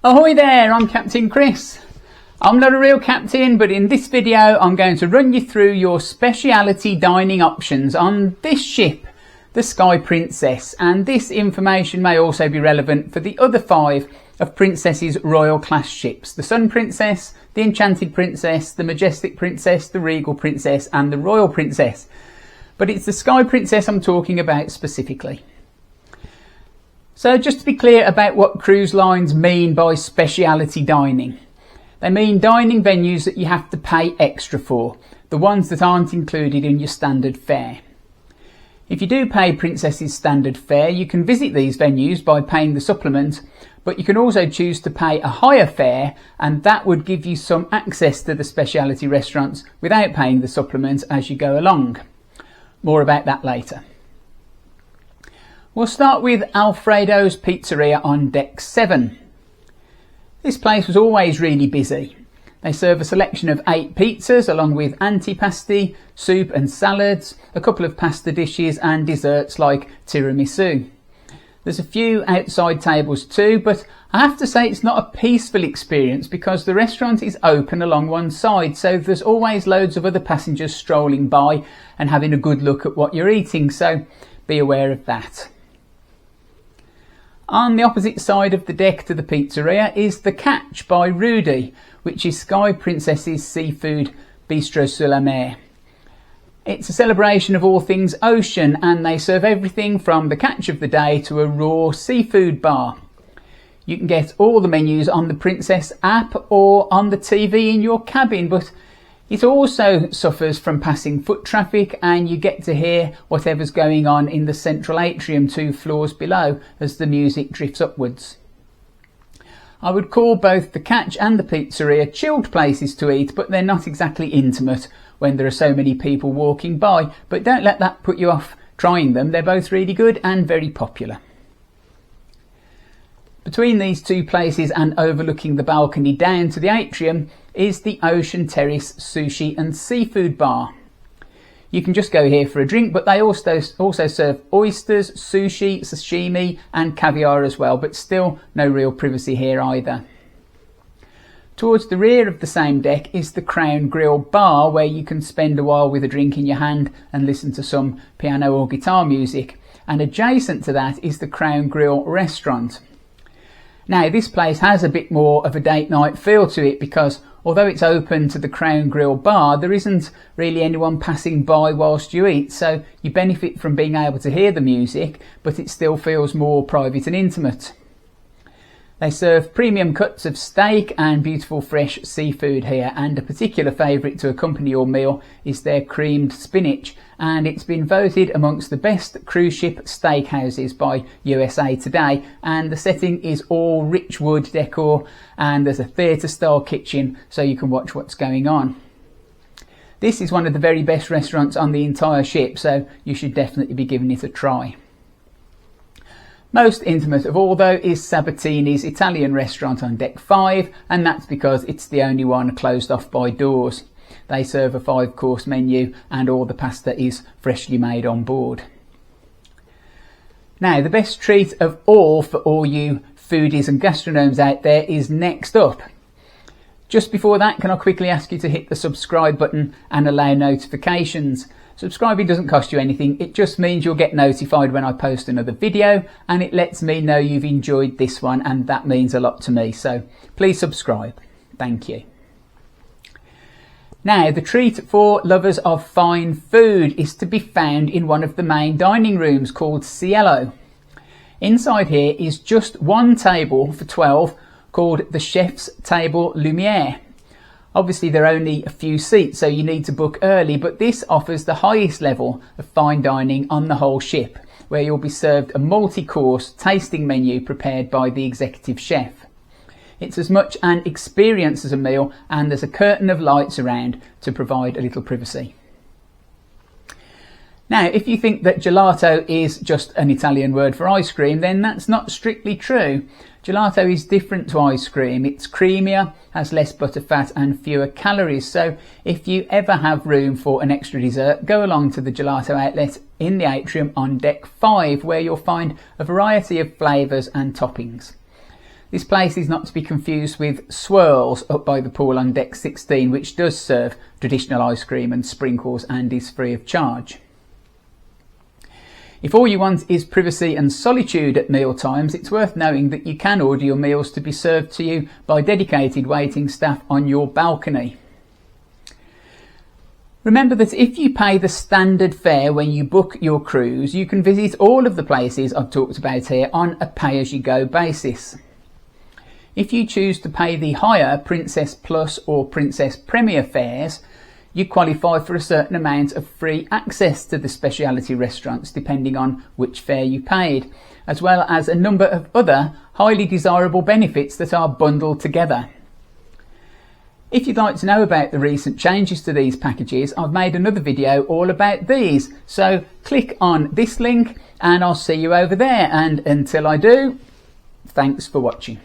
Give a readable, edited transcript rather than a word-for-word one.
Ahoy there, I'm Captain Chris. I'm not a real captain, but in this video I'm going to run you through your speciality dining options on this ship, the Sky Princess, and this information may also be relevant for the other 5 of Princess's Royal class ships: the Sun Princess, the Enchanted Princess, the Majestic Princess, the Regal Princess and the Royal Princess. But it's the Sky Princess I'm talking about specifically. So just to be clear about what cruise lines mean by speciality dining. They mean dining venues that you have to pay extra for, the ones that aren't included in your standard fare. If you do pay Princess's standard fare, you can visit these venues by paying the supplement, but you can also choose to pay a higher fare, and that would give you some access to the speciality restaurants without paying the supplement as you go along. More about that later. We'll start with Alfredo's Pizzeria on Deck 7. This place was always really busy. They serve a selection of 8 pizzas along with antipasti, soup and salads, a couple of pasta dishes and desserts like tiramisu. There's a few outside tables too, but I have to say it's not a peaceful experience because the restaurant is open along one side, so there's always loads of other passengers strolling by and having a good look at what you're eating, so be aware of that. On the opposite side of the deck to the pizzeria is The Catch by Rudy, which is Sky Princess's seafood bistro sur la mer. It's a celebration of all things ocean, and they serve everything from the catch of the day to a raw seafood bar. You can get all the menus on the Princess app or on the TV in your cabin, but it also suffers from passing foot traffic, and you get to hear whatever's going on in the central atrium 2 floors below as the music drifts upwards. I would call both the Catch and the pizzeria chilled places to eat, but they're not exactly intimate when there are so many people walking by. But don't let that put you off trying them. They're both really good and very popular. Between these 2 places and overlooking the balcony down to the atrium is the Ocean Terrace Sushi and Seafood Bar. You can just go here for a drink, but they also serve oysters, sushi, sashimi and caviar as well, but still no real privacy here either. Towards the rear of the same deck is the Crown Grill Bar, where you can spend a while with a drink in your hand and listen to some piano or guitar music, and adjacent to that is the Crown Grill Restaurant. Now this place has a bit more of a date night feel to it because although it's open to the Crown Grill Bar, there isn't really anyone passing by whilst you eat, so you benefit from being able to hear the music, but it still feels more private and intimate. They serve premium cuts of steak and beautiful fresh seafood here, and a particular favourite to accompany your meal is their creamed spinach, and it's been voted amongst the best cruise ship steakhouses by USA Today, and the setting is all rich wood decor, and there's a theatre style kitchen so you can watch what's going on. This is one of the very best restaurants on the entire ship, so you should definitely be giving it a try. Most intimate of all though is Sabatini's Italian restaurant on Deck 5, and that's because it's the only one closed off by doors. They serve a 5-course menu and all the pasta is freshly made on board. Now the best treat of all for all you foodies and gastronomes out there is next up. Just before that, can I quickly ask you to hit the subscribe button and allow notifications. Subscribing doesn't cost you anything, it just means you'll get notified when I post another video, and it lets me know you've enjoyed this one, and that means a lot to me, so please subscribe. Thank you. Now the treat for lovers of fine food is to be found in one of the main dining rooms called Cielo. Inside here is just one table for 12 called the Chef's Table Lumiere. Obviously there are only a few seats, so you need to book early, but this offers the highest level of fine dining on the whole ship, where you'll be served a multi-course tasting menu prepared by the executive chef. It's as much an experience as a meal, and there's a curtain of lights around to provide a little privacy. Now, if you think that gelato is just an Italian word for ice cream, then that's not strictly true. Gelato is different to ice cream. It's creamier, has less butterfat and fewer calories. So if you ever have room for an extra dessert, go along to the gelato outlet in the atrium on Deck 5, where you'll find a variety of flavours and toppings. This place is not to be confused with Swirls up by the pool on deck 16, which does serve traditional ice cream and sprinkles and is free of charge. If all you want is privacy and solitude at meal times, it's worth knowing that you can order your meals to be served to you by dedicated waiting staff on your balcony. Remember that if you pay the standard fare when you book your cruise, you can visit all of the places I've talked about here on a pay-as-you-go basis. If you choose to pay the higher Princess Plus or Princess Premier fares, you qualify for a certain amount of free access to the speciality restaurants depending on which fare you paid, as well as a number of other highly desirable benefits that are bundled together. If you'd like to know about the recent changes to these packages, I've made another video all about these, so click on this link and I'll see you over there, and until I do, thanks for watching.